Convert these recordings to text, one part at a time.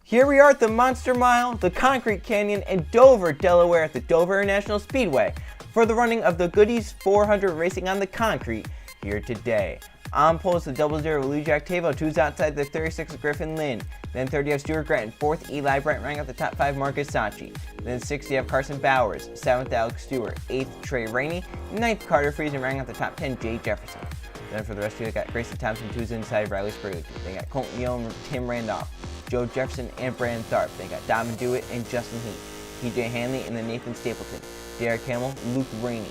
Here we are at the Monster Mile, the Concrete Canyon, in Dover, Delaware at the Dover International Speedway for the running of the Goody's 400 racing on the concrete here today. On pole is the 00 Luigi Octavo, 2's outside the 36 Griffin Lynn, then 30 of Stuart Grattan, 4th Eli Bright running out the top 5 Marcus Sachi, then 60 of Carson Bowers, 7th Alex Stewart, 8th Trey Rainey, 9th Carter Friesen running out the top 10 Jay Jefferson. Then for the rest of you, I got Grayson Thompson, 2's inside Riley Sprague. They got Colton Yo and Tim Randolph, Joe Jefferson and Brandon Tharp. They got Donovan Dewitt and Justin Heath, PJ Hanley and then Nathan Stapleton, Derek Hamill, Luke Rainey,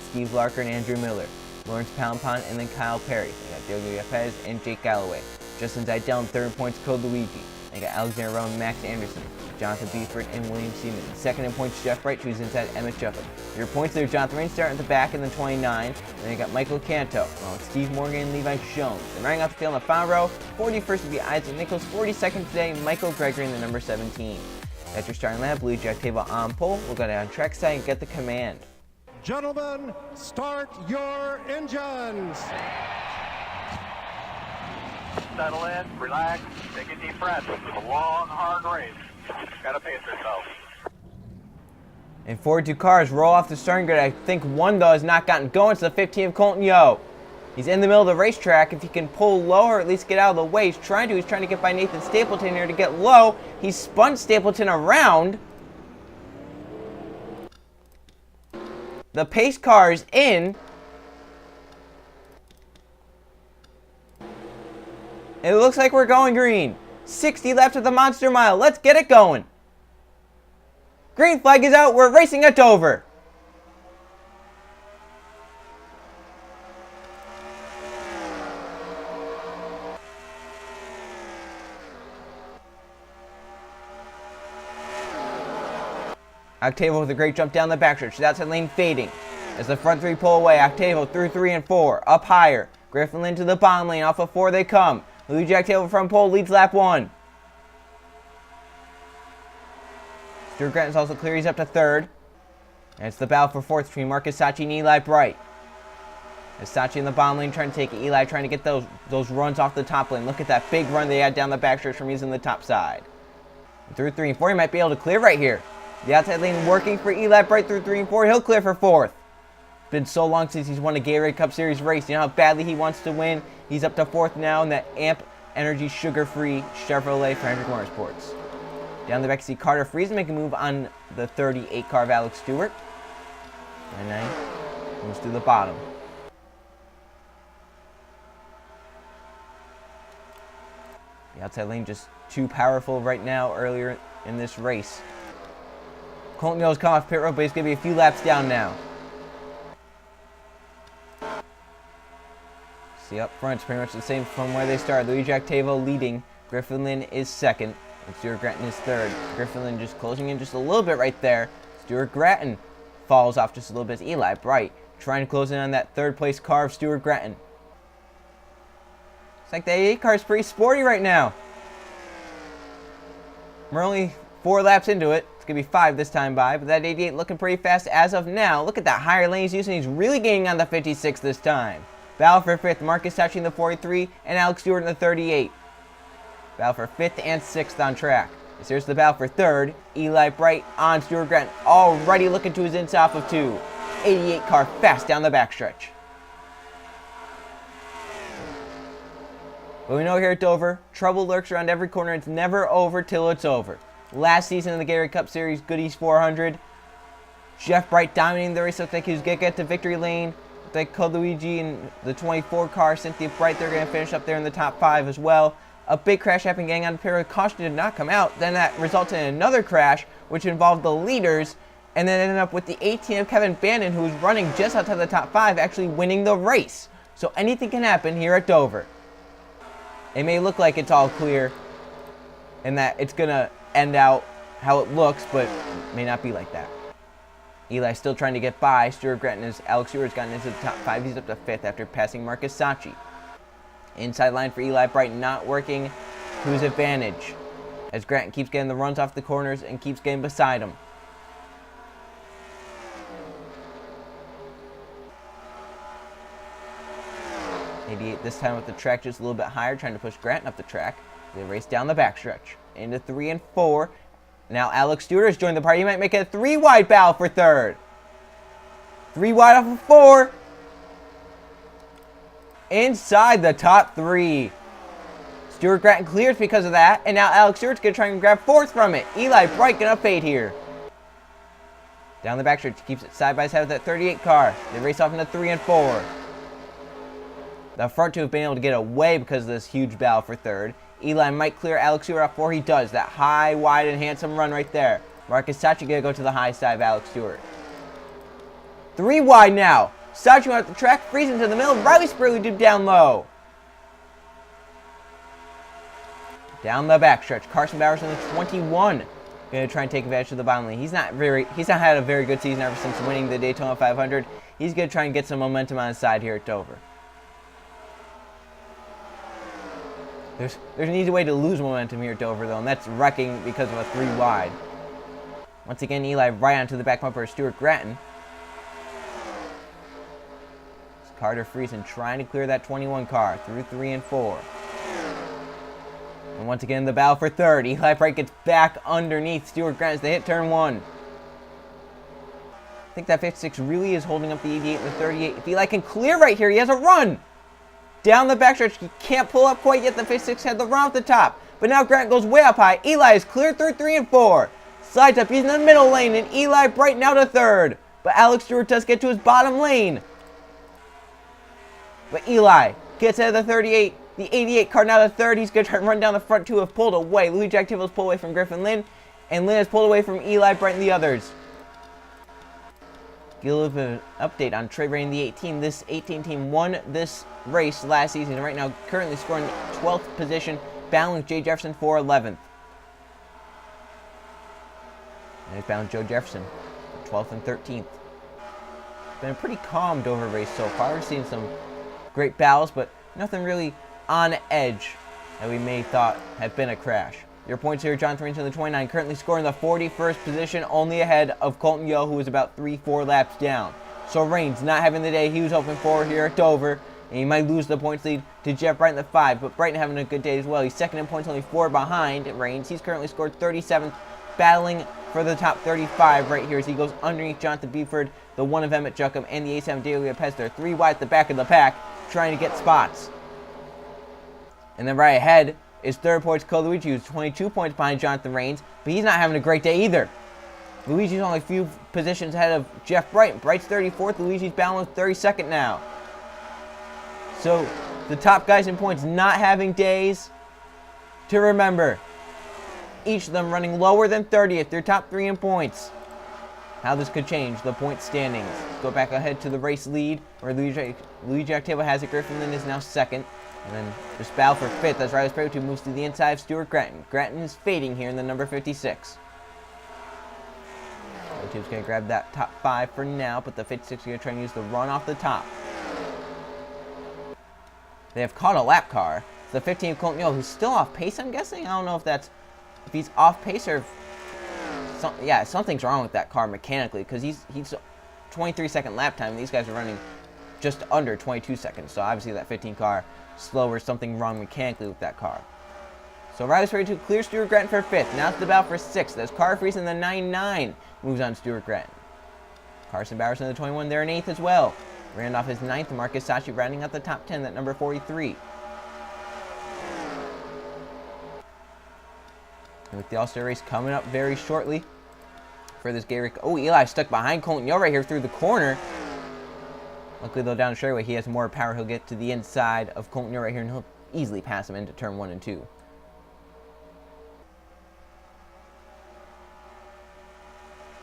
Steve Larker and Andrew Miller, Lawrence Palmpon and then Kyle Perry. They got Diogo Yepes and Jake Galloway, Justin Zidell in 3rd points, Code Luigi. They got Alexander Rowan, Max Anderson, Jonathan Beeford, and William Seaman. 2nd in points, Jeff Bright, who's inside Emmett Shuffle. Your points there, Jonathan Rain starting at the back in the 29. Then you got Michael Canto, Steve Morgan, and Levi Jones. Then running off the field in the final row, 41st would be Isaac Nichols, 42nd today, Michael Gregory in the number 17. That's your starting lineup. Luigi Octavo on pole. We'll go down track side and get the command. Gentlemen, start your engines. Settle in, relax, take a deep breath. It's a long, hard race. Gotta pace yourself. And 42 cars roll off the starting grid. I think one, though, has not gotten going. It's the 15 of Colton Yo. He's in the middle of the racetrack. If he can pull low or at least get out of the way, he's trying to. He's trying to get by Nathan Stapleton here to get low. He spun Stapleton around. The pace car is in. It looks like we're going green. 60 left of the Monster Mile. Let's get it going. Green flag is out. We're racing at Dover. Octavo with a great jump down the backstretch. The outside lane fading. As the front 3 pull away, Octavo through 3 and 4. Up higher. Griffin Lynn to the bottom lane. Off of 4 they come. Luigi Octavo front pole leads lap 1. Stuart Grattan's also clear. He's up to 3rd. And it's the battle for 4th between Marcus Sachi and Eli Bright. As Sachi in the bottom lane trying to take it. Eli trying to get those runs off the top lane. Look at that big run they had down the backstretch from using the top side. Through 3 and 4, he might be able to clear right here. The outside lane working for Eli Bright through 3 and 4. He'll clear for 4th. It's been so long since he's won a Gatorade Cup Series race. You know how badly he wants to win. He's up to 4th now in that AMP Energy Sugar-Free Chevrolet for Hendrick Motorsports. Down the back, you see Carter Friesen making a move on the 38 car of Alex Stewart. 99 moves through the bottom. The outside lane just too powerful right now earlier in this race. Colton Yo's come off pit road, but he's going to be a few laps down now. See up front, it's pretty much the same from where they started. Luigi Octavo leading. Griffin Lynn is 2nd. And Stuart Grattan is 3rd. Griffin Lynn just closing in just a little bit right there. Stuart Grattan falls off just a little bit. Eli Bright trying to close in on that 3rd place car of Stuart Grattan. It's like the 88 car is pretty sporty right now. We're only 4 laps into it. It's going to be 5 this time by, but that 88 looking pretty fast as of now. Look at that higher lane he's using. He's really gaining on the 56 this time. Battle for 5th, Marcus Sachi in the 43 and Alex Stewart in the 38. Battle for 5th and 6th on track. As here's the battle for 3rd, Eli Bright on Stuart Grattan, already looking to his inside off of 2. 88 car fast down the backstretch. But we know here at Dover, trouble lurks around every corner. It's never over till it's over. Last season in the Gatorade Cup Series, Goody's 400. Jeff Bright dominating the race. Looks like he was going to get to victory lane. Looks like Code Luigi and the 24 car, Cynthia Bright, they're going to finish up there in the top 5 as well. A big crash happened getting on the pit road. Caution did not come out. Then that resulted in another crash, which involved the leaders, and then ended up with the 18 of Kevin Bannon, who was running just outside the top 5, actually winning the race. So anything can happen here at Dover. It may look like it's all clear and that it's going to end out how it looks, but it may not be like that. Eli's still trying to get by. Stuart Grattan as Alex Stewart's gotten into the top 5. He's up to 5th after passing Marcus Sachi. Inside line for Eli Bright not working to his advantage as Grattan keeps getting the runs off the corners and keeps getting beside him. 88 this time with the track just a little bit higher, trying to push Grattan up the track. They race down the backstretch. into 3 and 4. Now Alex Stewart has joined the party. He might make it a 3-wide battle for third. 3 wide off of 4. Inside the top 3. Stuart Grattan clears because of that, and now Alex Stewart's going to try and grab 4th from it. Eli Bright going to fade here. Down the backstretch, keeps it side by side with that 38 car. They race off into 3 and 4. The front 2 have been able to get away because of this huge battle for third. Eli might clear Alex Stewart off 4. He does. That high, wide, and handsome run right there. Marcus Sachi going to go to the high side of Alex Stewart. 3 wide now. Sachi went up the track, freezing to the middle. Riley Spurley did down low. Down the backstretch, Carson Bowers in the 21. Going to try and take advantage of the bottom lane. He's not had a very good season ever since winning the Daytona 500. He's going to try and get some momentum on his side here at Dover. There's an easy way to lose momentum here at Dover, though, and that's wrecking because of a 3 wide. Once again, Eli right onto the back bumper of Stuart Grattan. It's Carter Friesen trying to clear that 21 car through 3 and 4. And once again, the battle for third. Eli Bright gets back underneath Stuart Grattan as they hit turn 1. I think that 56 really is holding up the 88 and the 38. If Eli can clear right here, he has a run. Down the backstretch, he can't pull up quite yet. The 56 had the run off the top. But now Grant goes way up high. Eli is cleared through 3 and 4. Slides up, he's in the middle lane, and Eli Bright now to third. But Alex Stewart does get to his bottom lane. But Eli gets out of the 38. The 88 car now to third. He's going to try and run down the front 2 have pulled away. Louis Jack Tibble's pulled away from Griffin Lynn. And Lynn has pulled away from Eli Bright and the others. Give a little bit of an update on Trey Ray and the 18. This 18 team won this race last season. And right now currently scoring 12th position. Battling Jay Jefferson for 11th. And he's battling Joe Jefferson for 12th and 13th. It's been a pretty calm Dover race so far. We've seen some great battles, but nothing really on edge that we may thought had been a crash. Your points here, Jonathan Rains in the 29, currently scoring the 41st position, only ahead of Colton Yo, who was about 3-4 laps down. So Rains not having the day he was hoping for here at Dover, and he might lose the points lead to Jeff Brighton at 5, but Brighton having a good day as well. He's second in points, only 4 behind Rains. He's currently scored 37th, battling for the top 35 right here as he goes underneath Jonathan Beeford, the 1 of Emmett Juckham, and the A7 Daily Lopez. They're 3 wide at the back of the pack, trying to get spots. And then right ahead is third points Luigi, who's 22 points behind Jonathan Rains, but he's not having a great day either. Luigi's only a few positions ahead of Jeff Bright. Bright's 34th, Luigi's battling 32nd now. So the top guys in points not having days to remember. Each of them running lower than 30th, their top 3 in points. How this could change the point standings. Go back ahead to the race lead, where Louis Jack Table has it. Griffin Lynn is now second. And then just battle for 5th as Riley Spray 2 moves to the inside of Stuart Grattan. Grattan is fading here in the number 56. The 2's going to grab that top 5 for now, but the 56 is going to try and use the run off the top. They have caught a lap car. It's the 15 of Colton Yo, who's still off pace, I'm guessing. I don't know if he's off pace or if something's wrong with that car mechanically, because he's 23-second lap time, and these guys are running just under 22 seconds. So obviously that 15 car slower, something wrong mechanically with that car. So Riley's ready to clear Stuart Grattan for 5th. Now it's the battle for 6th. As Carter Friesen in the 9-9 moves on Stuart Grattan. Carson Bowers in the 21, they're in 8th as well. Randolph is 9th. Marcus Sachi rounding out the top 10, that number 43. And with the All-Star race coming up very shortly for this Gatorade. Oh, Eli stuck behind Colton Yo right here through the corner. Luckily, though, down the straightaway, he has more power. He'll get to the inside of Colton Yo right here, and he'll easily pass him into turn 1 and 2.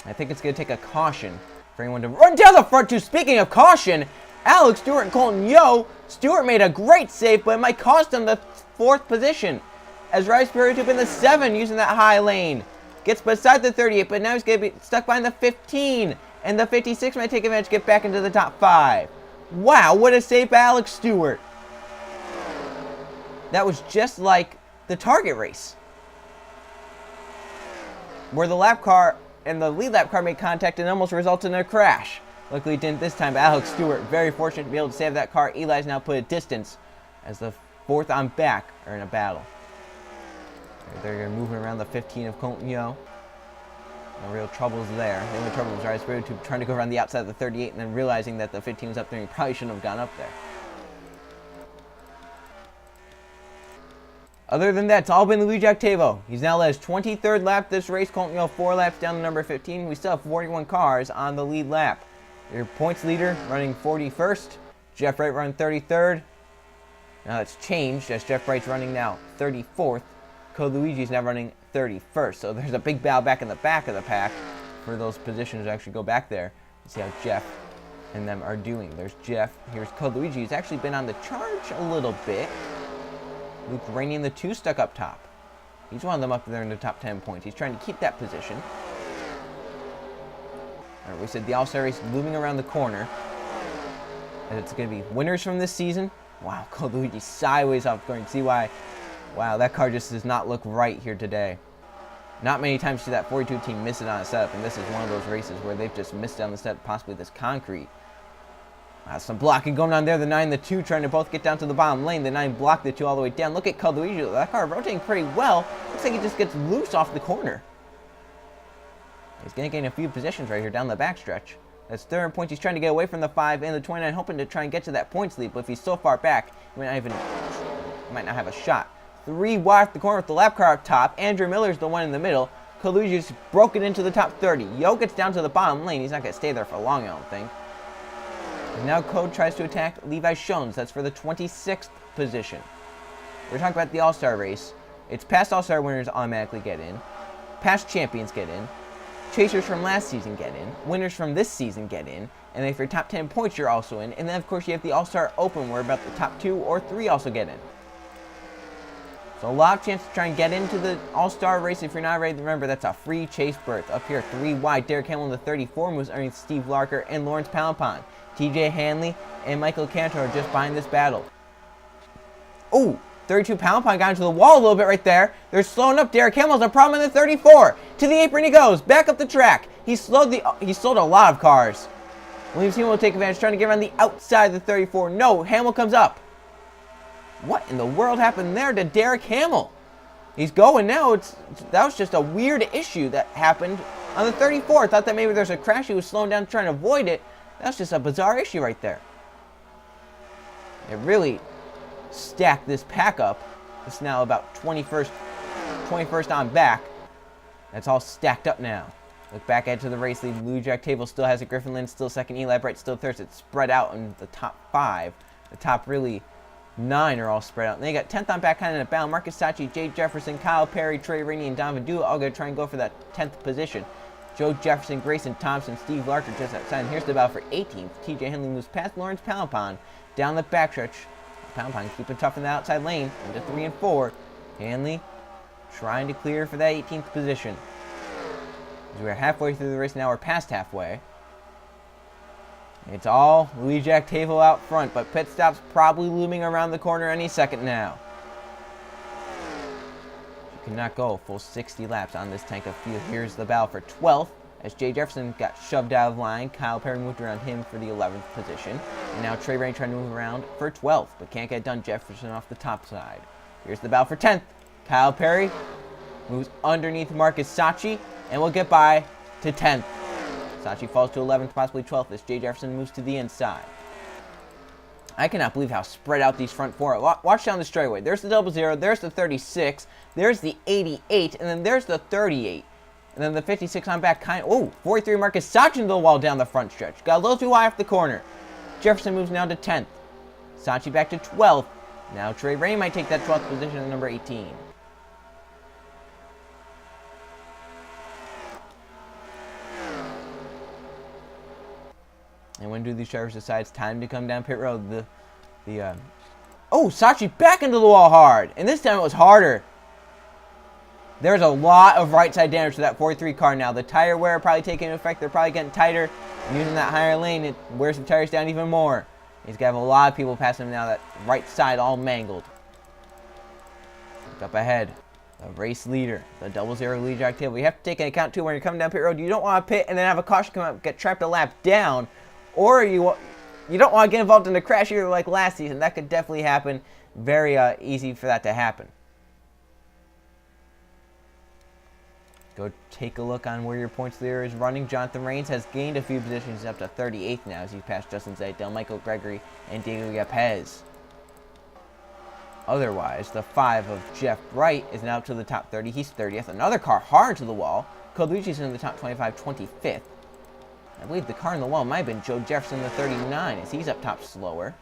I think it's going to take a caution for anyone to run down the front 2. Speaking of caution, Alex Stewart and Colton Yo. Stewart made a great save, but it might cost him the 4th position. As Rice Perry took in the 7 using that high lane. Gets beside the 38, but now he's going to be stuck behind the 15. And the 56 might take advantage to get back into the top 5. Wow, what a save by Alex Stewart. That was just like the Target race, where the lap car and the lead lap car made contact and almost resulted in a crash. Luckily it didn't this time, but Alex Stewart very fortunate to be able to save that car. Eli's now put a distance as the 4th on back are in a battle. They're moving around the 15 of Colton Yo. No real troubles there. The only trouble was trying to go around the outside of the 38 and then realizing that the 15 was up there and he probably shouldn't have gone up there. Other than that, it's all been Luigi Octavo. He's now led his 23rd lap this race. Colton Yo 4 laps down to number 15. We still have 41 cars on the lead lap. Your points leader running 41st. Jeff Wright running 33rd. Now that's changed as Jeff Wright's running now 34th. Code Luigi's now running 31st. So there's a big battle back in the back of the pack for those positions to actually go back there and see how Jeff and them are doing. There's Jeff. Here's Code Luigi. He's actually been on the charge a little bit. Luke Rainey in the 2 stuck up top. He's one of them up there in the top 10 points. He's trying to keep that position. All right, we said the All-Star race looming around the corner. And it's going to be winners from this season. Wow, Code Luigi sideways off the corner. See why? Wow, that car just does not look right here today. Not many times see that 42 team miss it on a setup, and this is one of those races where they've just missed it on the setup, possibly this concrete. Some blocking going on there. The 9 and the 2 trying to both get down to the bottom lane. The 9 blocked the 2 all the way down. Look at Code Luigi. That car rotating pretty well. Looks like he just gets loose off the corner. He's going to gain a few positions right here down the backstretch. That's 3rd points. He's trying to get away from the 5 and the 29, hoping to try and get to that points lead. But if he's so far back, he might not have a shot. 3 wide off the corner with the lap car up top. Andrew Miller's the one in the middle. Code Luigi's broken into the top 30. Yo gets down to the bottom lane. He's not going to stay there for long, I don't think. And now Code tries to attack Levi Shones. That's for the 26th position. We're talking about the All-Star race. It's past All-Star winners automatically get in. Past champions get in. Chasers from last season get in. Winners from this season get in. And then if you're top 10 points, you're also in. And then, of course, you have the All-Star Open where about the top 2 or 3 also get in. So a lot of chance to try and get into the All-Star race. If you're not ready, remember that's a free chase berth. Up here, 3 wide. Derek Hamill in the 34 moves underneath Steve Larker and Lawrence Palapon. TJ Hanley and Michael Cantor are just behind this battle. Oh, 32 Palapon got into the wall a little bit right there. They're slowing up. Derek Hamill's a problem in the 34. To the apron he goes. Back up the track. He slowed a lot of cars. Williams team will take advantage, trying to get around the outside of the 34. No, Hamill comes up. What in the world happened there to Derek Hamill? He's going now. That was just a weird issue that happened on the 34. I thought that maybe there's a crash. He was slowing down trying to avoid it. That's just a bizarre issue right there. It really stacked this pack up. It's now about 21st on back. That's all stacked up now. Look back ahead to the race lead. Luigi Octavo still has it. Griffin Lynn still second. Eli Bright still third. It's spread out in the top 5. The top really 9 are all spread out. And then you got 10th on back kind of in a battle. Marcus Sachi, Jay Jefferson, Kyle Perry, Trey Rainey, and Don Vidua all going to try and go for that 10th position. Joe Jefferson, Grayson Thompson, Steve Larcher just outside. And here's the battle for 18th. TJ Henley moves past Lawrence Palapon down the backstretch. Palapon keeping tough in the outside lane into 3 and 4. Hanley trying to clear for that 18th position. As we're halfway through the race now, we're past halfway. It's all Luigi Octavo out front, but pit stop's probably looming around the corner any second now. You cannot go a full 60 laps on this tank of fuel. Here's the battle for 12th as Jay Jefferson got shoved out of line. Kyle Perry moved around him for the 11th position. And now Trey Rain trying to move around for 12th, but can't get done. Jefferson off the top side. Here's the battle for 10th. Kyle Perry moves underneath Marcus Sachi and will get by to 10th. Sachi falls to 11th, possibly 12th, as Jay Jefferson moves to the inside. I cannot believe how spread out these front 4 are. Watch down the straightaway. There's the 00, there's the 36, there's the 88, and then there's the 38. And then the 56 on back, 43 Marcus Sachi into the wall down the front stretch. Got a little too high off the corner. Jefferson moves now to 10th. Sachi back to 12th. Now Trey Rain might take that 12th position at number 18. And when do these drivers decide it's time to come down pit road? Sachi back into the wall hard. And this time it was harder. There's a lot of right side damage to that 43 car now. The tire wear probably taking effect. They're probably getting tighter. And using that higher lane, it wears the tires down even more. He's going to have a lot of people passing him now. That right side all mangled. Look up ahead. The race leader, the 00 Luigi Octavo. You have to take into account too when you're coming down pit road. You don't want to pit and then have a caution come up, get trapped a lap down. Or you don't want to get involved in a crash either like last season. That could definitely happen. Very easy for that to happen. Go take a look on where your points leader is running. Jonathan Rains has gained a few positions. He's up to 38th now as he's passed Justin Zaydel, Michael Gregory, and Diego Yapez. Otherwise, the 5 of Jeff Bright is now up to the top 30. He's 30th. Another car hard to the wall. Colucci's in the top 25, 25th. I believe the car in the wall might have been Joe Jefferson, the 39, as he's up top slower.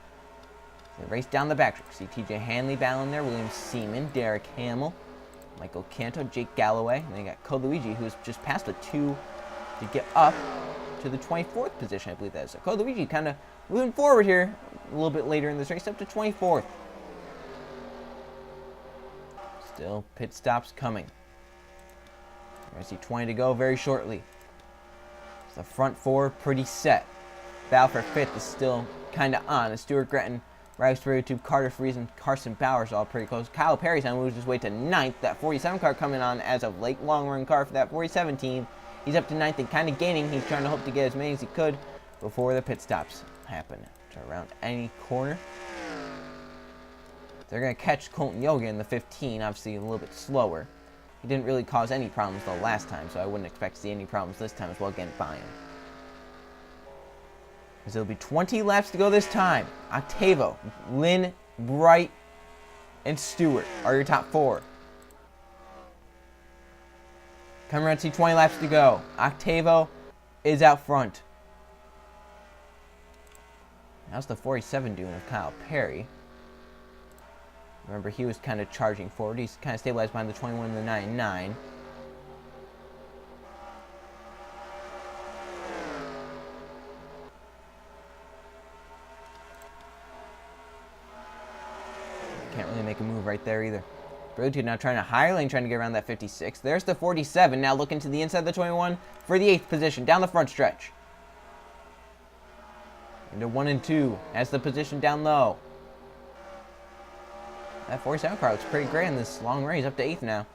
They race down the backtrack. See TJ Hanley battling there, William Seaman, Derek Hamill, Michael Canto, Jake Galloway. And then you got Colucci, who's just passed a 2 to get up to the 24th position, I believe that is. So Colucci kind of moving forward here a little bit later in this race, up to 24th. Still pit stops coming. We're going to see 20 to go very shortly. So the front 4 pretty set. Battle for 5th is still kind of on. As Stuart Gretton, Rags for YouTube, Carter Fries, and Carson Bowers all pretty close. Kyle Perry's on moves his way to 9th. That 47 car coming on as of late. Long run car for that 47 team. He's up to 9th and kind of gaining. He's trying to hope to get as many as he could before the pit stops happen. To around any corner. They're going to catch Colton Yoga in the 15, obviously a little bit slower. He didn't really cause any problems the last time, so I wouldn't expect to see any problems this time as well getting by him. As there'll be 20 laps to go this time. Octavo, Lynn, Bright, and Stewart are your top 4. Come around to see 20 laps to go. Octavo is out front. How's the 47 doing with Kyle Perry? Remember, he was kind of charging forward. He's kind of stabilized behind the 21 and the 99. Can't really make a move right there either. Brilliant now trying to higher lane, trying to get around that 56. There's the 47, now looking to the inside of the 21 for the 8th position, down the front stretch. Into 1 and 2, as the position down low. That 47 car looks pretty great in this long race, up to 8th now.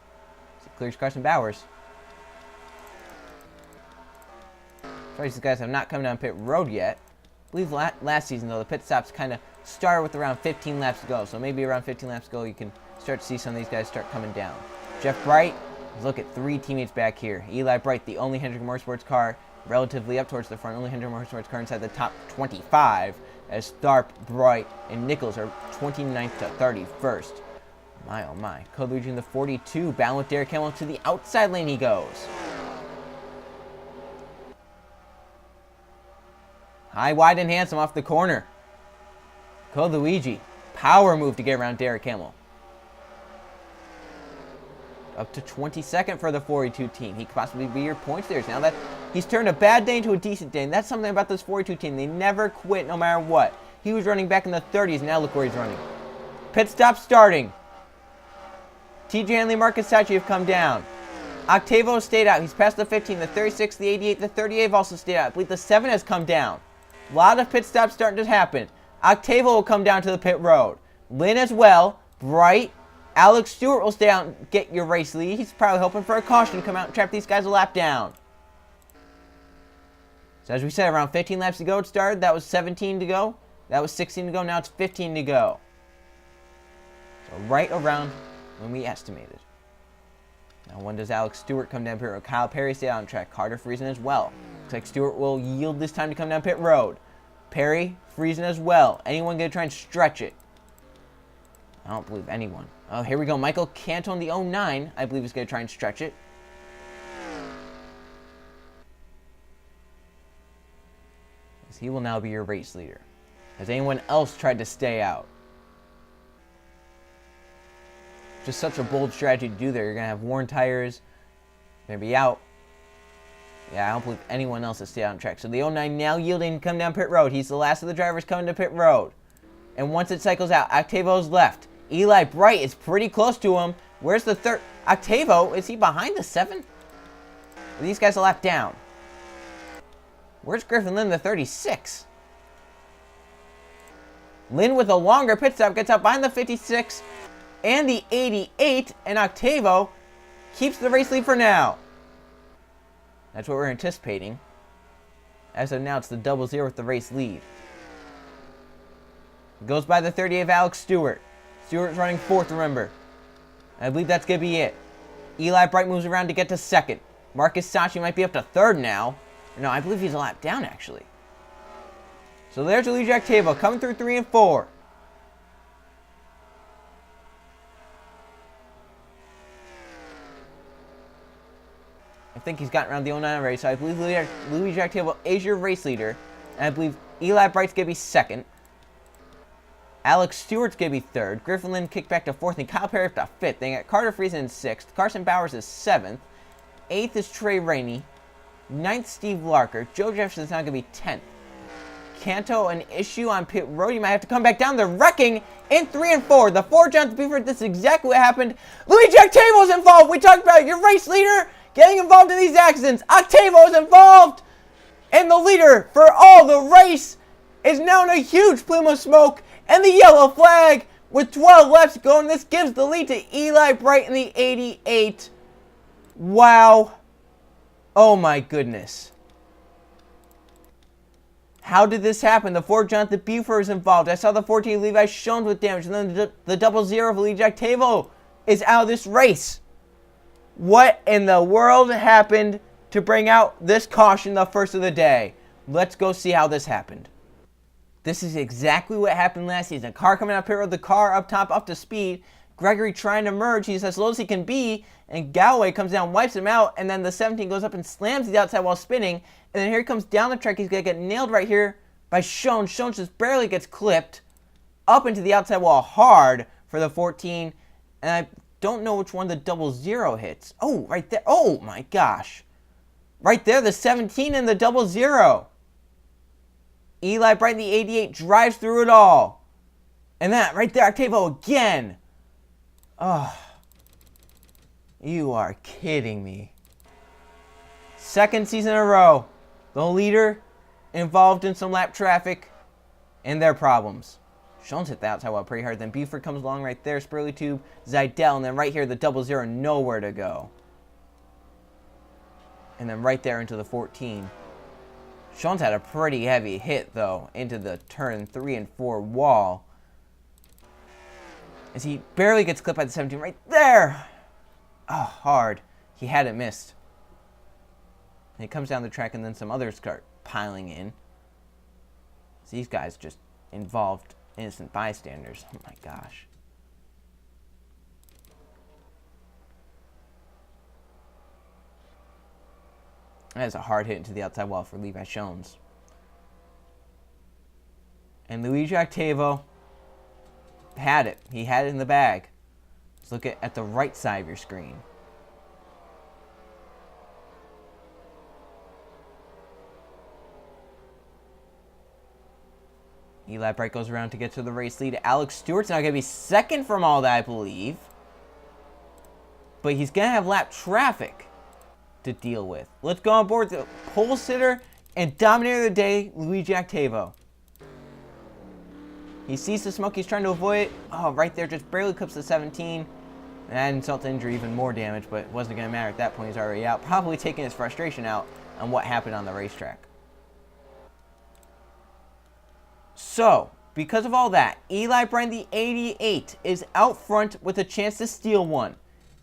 So it clears Carson Bowers. Sorry, these guys have not come down pit road yet. I believe last season, though, the pit stops kind of started with around 15 laps to go. So maybe around 15 laps to go, you can start to see some of these guys start coming down. Jeff Bright, look at 3 teammates back here. Eli Bright, the only Hendrick Motorsports car relatively up towards the front, only Hendrick Motorsports car inside the top 25, as Tharp, Bright, and Nichols are 29th to 31st. My, oh my. Colucci in the 42, bound with Derek Hamill to the outside lane he goes. High, wide, and handsome off the corner. Colucci, power move to get around Derek Hamill. Up to 22nd for the 42 team. He could possibly be your points leader. Now that he's turned a bad day into a decent day, and that's something about this 42 team. They never quit no matter what. He was running back in the 30s, now look where he's running. Pit stop starting. TJ Hanley, Marcus Sachi have come down. Octavo stayed out. He's past the 15, the 36, the 88, the 38 have also stayed out. I believe the 7 has come down. A lot of pit stops starting to happen. Octavo will come down to the pit road. Lynn as well. Bright. Alex Stewart will stay out and get your race lead. He's probably hoping for a caution to come out and trap these guys a lap down. So as we said, around 15 laps to go it started. That was 17 to go. That was 16 to go. Now it's 15 to go. So right around when we estimated. Now when does Alex Stewart come down pit road? Kyle Perry stay out on track. Carter Friesen as well. Looks like Stewart will yield this time to come down pit road. Perry, Friesen as well. Anyone going to try and stretch it? I don't believe anyone. Oh, here we go. Michael Canton, the 09, I believe is going to try and stretch it. As he will now be your race leader. Has anyone else tried to stay out? Just such a bold strategy to do there. You're going to have worn tires. You're going to be out. Yeah, I don't believe anyone else has stayed out on track. So the 09 now yielding to come down pit road. He's the last of the drivers coming to pit road. And once it cycles out, Octavo's left. Eli Bright is pretty close to him. Where's the third? Octavo, is he behind the 7? Are these guys a lap down? Where's Griffin Lynn, the 36? Lynn with a longer pit stop gets up behind the 56 and the 88, and Octavo keeps the race lead for now. That's what we're anticipating. As of now, it's the 00 with the race lead. Goes by the 38 of Alex Stewart. Stewart's running 4th, remember. I believe that's going to be it. Eli Bright moves around to get to second. Marcus Sachi might be up to third now. No, I believe he's a lap down, actually. So there's Luigi Octavo coming through 3 and 4. I think he's gotten around the 09 race, so I believe Luigi Octavo is your race leader. And I believe Eli Bright's going to be second. Alex Stewart's going to be third. Griffin Lynn kicked back to fourth, and Kyle Perry up to fifth. They got Carter Friesen in sixth. Carson Bowers is seventh. Eighth is Trey Rainey. Ninth, Steve Larker. Joe Jefferson's now going to be 10th. Canto, an issue on pit road. You might have to come back down. They're wrecking in 3 and 4. The 4 Jonathan Buford, this is exactly what happened. Luigi Octavo's involved. We talked about your race leader getting involved in these accidents. Octavo's involved. And the leader for all the race is now in a huge plume of smoke and the yellow flag with 12 laps to go. And this gives the lead to Eli Bright in the 88. Wow. Oh my goodness. How did this happen? The 4 Jonathan Buford is involved. I saw the 14 Levi Shones with damage. And then the 00 of Luigi Octavo is out of this race. What in the world happened to bring out this caution the first of the day? Let's go see how this happened. This is exactly what happened last season. A car coming out pit road, the car up top, up to speed. Gregory trying to merge. He's as low as he can be. And Galloway comes down, wipes him out. And then the 17 goes up and slams the outside while spinning. And then here he comes down the track. He's going to get nailed right here by Shones. Shones just barely gets clipped up into the outside wall hard for the 14. And I don't know which one the 00 hits. Oh, right there. Oh, my gosh. Right there, the 17 and the 00. Eli Bright in the 88 drives through it all. And that, right there, Octavo again. Oh. You are kidding me. Second season in a row. The leader involved in some lap traffic and their problems. Shones hit the outside wall pretty hard. Then Buford comes along right there. Spurley Tube, Zidell. And then right here, the 00, nowhere to go. And then right there into the 14. Shones had a pretty heavy hit, though, into the turn 3 and 4 wall. As he barely gets clipped by the 17 right there. Oh, hard. He had it missed. And he comes down the track, and then some others start piling in. So these guys just involved innocent bystanders. Oh, my gosh. That is a hard hit into the outside wall for Levi Shones. And Luigi Octavo had it. He had it in the bag. Let's look at the right side of your screen. Eli Bright goes around to get to the race lead. Alex Stewart's now going to be second from all that, I believe. But he's going to have lap traffic to deal with. Let's go on board the pole sitter and dominator of the day, Luigi Octavo. He sees the smoke. He's trying to avoid it. Oh, right there, just barely clips the 17. And that insult to injury, even more damage, but it wasn't going to matter at that point. He's already out. Probably taking his frustration out on what happened on the racetrack. So, because of all that, Eli Bright, the 88, is out front with a chance to steal one.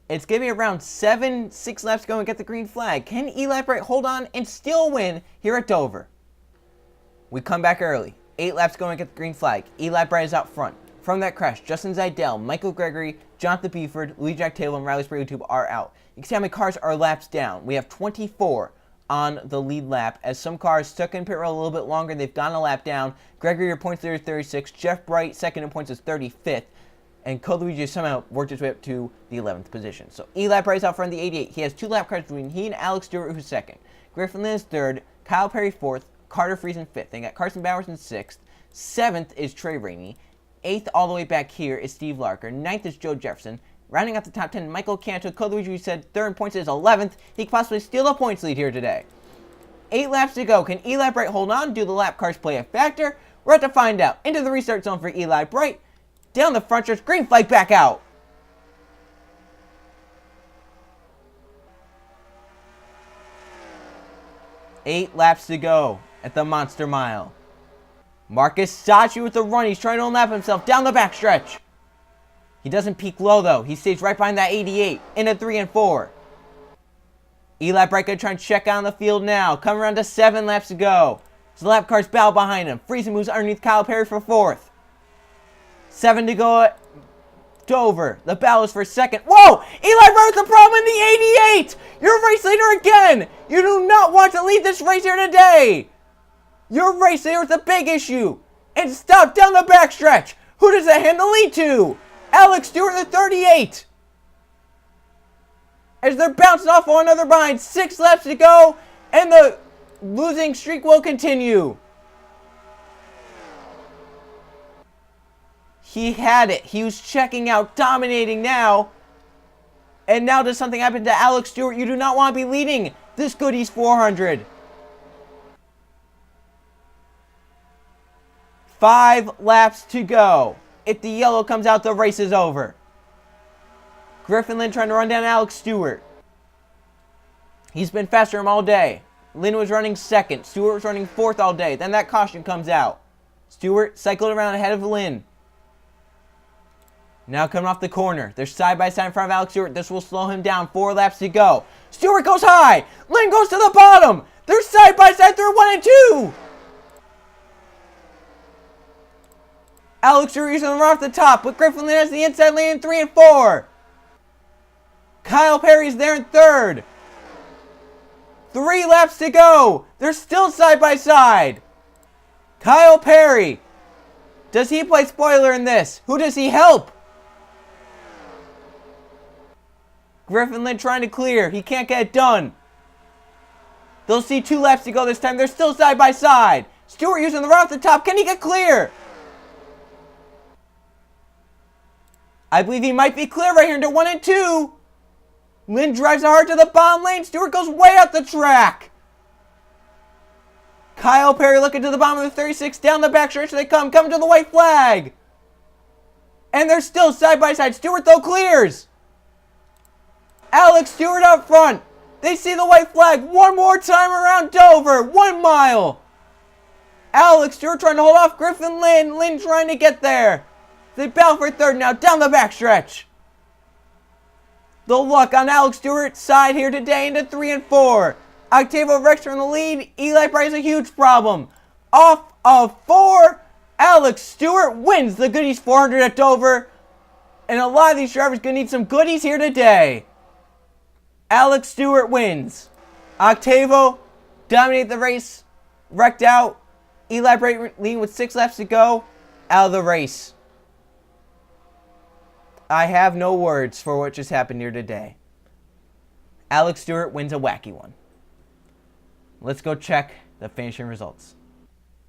It's going to be around 6 laps to go and get the green flag. Can Eli Bright hold on and still win here at Dover? We come back early. 8 laps to go and get the green flag. Eli Bright is out front. From that crash, Justin Zidell, Michael Gregory, Jonathan Buford, Luigi Octavo, and Riley Sprague YouTube are out. You can see how many cars are laps down. We have 24 on the lead lap, as some cars stuck in pit road a little bit longer. They've gone a lap down. Gregory, your points there is 36. Jeff Bright, second in points, is 35th. And Luigi somehow worked his way up to the 11th position. So Eli Bright's out front of the 88. He has 2 lap cars between he and Alex Stewart, who's second. Griffin Lynn is third. Kyle Perry fourth. Carter Friesen fifth. They got Carson Bowers in sixth. 7th is Trey Rainey. 8th all the way back here is Steve Larker. 9th is Joe Jefferson. Rounding out the top 10, Michael Canto. Luigi, we said third in points, is 11th. He could possibly steal the points lead here today. 8 laps to go. Can Eli Bright hold on? Do the lap cars play a factor? We're about to find out. Into the restart zone for Eli Bright. Down the front stretch, green flag back out. Eight laps to go at the Monster Mile. Marcus Sachi with the run. He's trying to unlap himself down the backstretch. He doesn't peak low, though. He stays right behind that 88 in a 3 and 4. Eli Bright going to try and check out on the field now. Coming around to 7 laps to go. His lap cars battle behind him. Friesen moves underneath Kyle Perry for 4th. 7 to go at Dover. The battle is for 2nd. Whoa! Eli Bright with the problem in the 88! You're a race leader again! You do not want to lead this race here today! Your race leader is a big issue! And stop down the backstretch! Who does that hand the lead to? Alex Stewart, the 38! As they're bouncing off one another behind 6 laps to go, and the losing streak will continue. He had it. He was checking out, dominating now. And now does something happen to Alex Stewart? You do not want to be leading this Goodies 400. 5 laps to go. If the yellow comes out, the race is over. Griffin Lynn trying to run down Alex Stewart. He's been faster than him all day. Lynn was running 2nd. Stewart was running 4th all day. Then that caution comes out. Stewart cycled around ahead of Lynn. Now coming off the corner. They're side by side in front of Alex Stewart. This will slow him down. 4 laps to go. Stewart goes high. Lynn goes to the bottom. They're side by side through 1 and 2. Alex Stewart using the run off the top, but Griffin Lynn has the inside lane in 3 and 4. Kyle Perry's there in 3rd. 3 laps to go. They're still side by side. Kyle Perry. Does he play spoiler in this? Who does he help? Griffin Lynn trying to clear. He can't get it done. They'll see 2 laps to go this time. They're still side by side. Stewart using the run off the top. Can he get clear? I believe he might be clear right here into 1 and 2. Lynn drives hard to the bottom lane. Stewart goes way out the track. Kyle Perry looking to the bottom of the 36. Down the backstretch they come. Coming to the white flag. And they're still side by side. Stewart, though, clears. Alex Stewart up front. They see the white flag one more time around Dover. 1 mile. Alex Stewart trying to hold off Griffin Lynn. Lynn trying to get there. They battle for 3rd now, down the backstretch. The luck on Alex Stewart's side here today into 3 and 4. Octavio Rex in the lead. Eli Bright is a huge problem. Off of 4, Alex Stewart wins the Goodies 400 at Dover. And a lot of these drivers going to need some goodies here today. Alex Stewart wins. Octavio dominated the race. Wrecked out. Eli Bright leading with 6 laps to go. Out of the race. I have no words for what just happened here today. Alex Stewart wins a wacky one. Let's go check the finishing results.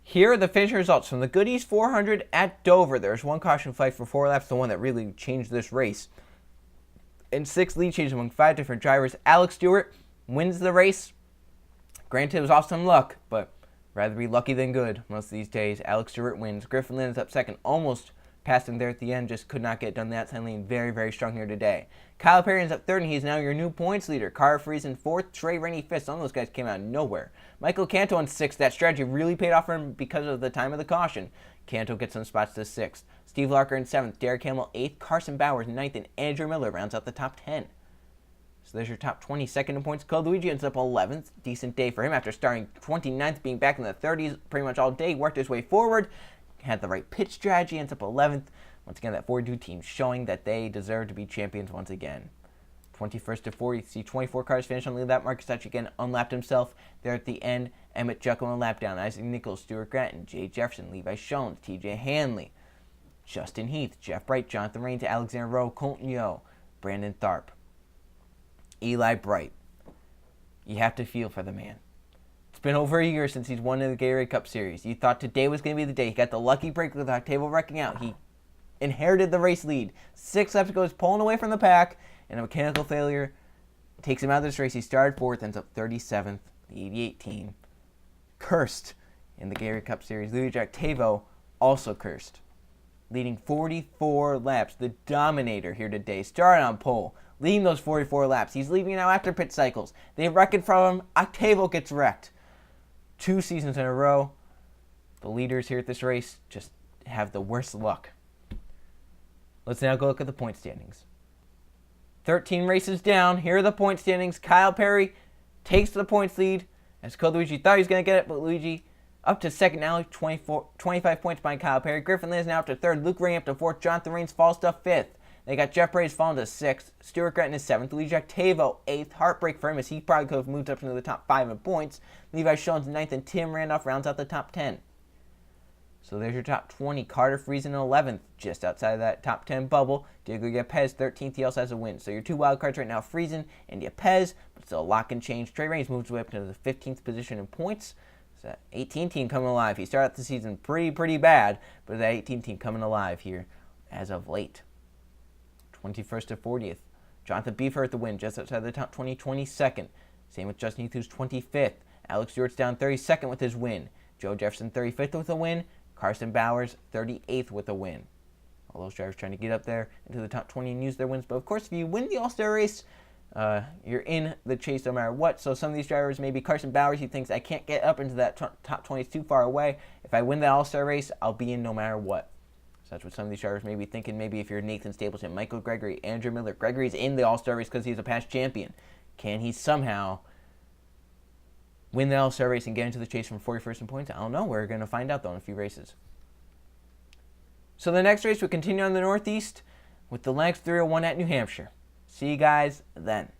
Here are the finishing results from the Goodies 400 at Dover. There's 1 caution flag for 4 laps, the one that really changed this race. And 6 lead changes among 5 different drivers. Alex Stewart wins the race. Granted, it was off some luck, but rather be lucky than good most of these days. Alex Stewart wins. Griffin Lynn is up 2nd, almost passed him there at the end, just could not get it done. That time lane very, very strong here today. Kyle Perry is up 3rd, and he's now your new points leader. Carter Friesen 4th, Trey Rainey 5th. Some of those guys came out of nowhere. Michael Canto in 6th. That strategy really paid off for him because of the time of the caution. Canto gets some spots to 6th. Steve Larker in 7th, Derek Hamill 8th, Carson Bowers 9th, and Andrew Miller rounds out the top 10. So there's your top 22nd in points. Cole Luigi ends up 11th. Decent day for him after starting 29th, being back in the 30s pretty much all day. Worked his way forward. Had the right pitch strategy, ends up 11th. Once again, that 42 team showing that they deserve to be champions once again. 21st to 40, see 24 cars finish on the lap. Marcus Touch again unlapped himself there at the end. Emmett Jucko on a lap down. Isaac Nichols, Stuart Gratton, Jay Jefferson, Levi Schoen, TJ Hanley, Justin Heath, Jeff Bright, Jonathan Rain to Alexander Rowe, Colton Yo, Brandon Tharp, Eli Bright. You have to feel for the man. It's been over a year since he's won in the Gatorade Cup Series. You thought today was going to be the day. He got the lucky break with Octavio wrecking out. He inherited the race lead. 6 laps ago, he's pulling away from the pack, and a mechanical failure takes him out of this race. He started 4th, ends up 37th, the 88 team. Cursed in the Gatorade Cup Series. Luigi Octavio also cursed, leading 44 laps. The dominator here today started on pole, leading those 44 laps. He's leaving now after pit cycles. They wreck it from him. Octavio gets wrecked. 2 seasons in a row. The leaders here at this race just have the worst luck. Let's now go look at the point standings. 13 races down. Here are the point standings. Kyle Perry takes the points lead, as Code Luigi thought he was going to get it, but Luigi up to second now, 25 points behind Kyle Perry. Griffin Lynn is now up to third. Luke Rain up to fourth. Jonathan Rains falls to fifth. They got Jeff Braves falling to sixth. Stuart Gretton is seventh. Levi Octavo eighth. Heartbreak for him, as he probably could have moved up into the top 5 in points. Levi Schoen's ninth, and Tim Randolph rounds out the top 10. So there's your top 20. Carter Friesen 11th, just outside of that top 10 bubble. Diego Yepez 13th. He also has a win. So your 2 wild cards right now, Friesen and Yepez, but still a lock and change. Trey Raines moves way up to the 15th position in points. So that 18 team coming alive. He started out the season pretty bad, but that 18 team coming alive here as of late. 21st to 40th. Jonathan Beefer at the win, just outside the top 20, 22nd. Same with Justin Heath, who's 25th. Alex Stewart's down 32nd with his win. Joe Jefferson 35th with a win. Carson Bowers 38th with a win. All those drivers trying to get up there into the top 20 and use their wins. But of course, if you win the All-Star race, you're in the chase no matter what. So some of these drivers, maybe Carson Bowers, he thinks, I can't get up into that top 20, it's too far away. If I win the All-Star race, I'll be in no matter what. So that's what some of these drivers may be thinking. Maybe if you're Nathan Stapleton, Michael Gregory, Andrew Miller. Gregory's in the All-Star race because he's a past champion. Can he somehow win the All-Star race and get into the chase from 41st in points? I don't know. We're going to find out, though, in a few races. So the next race, we continue on the Northeast with the Lennox 301 at New Hampshire. See you guys then.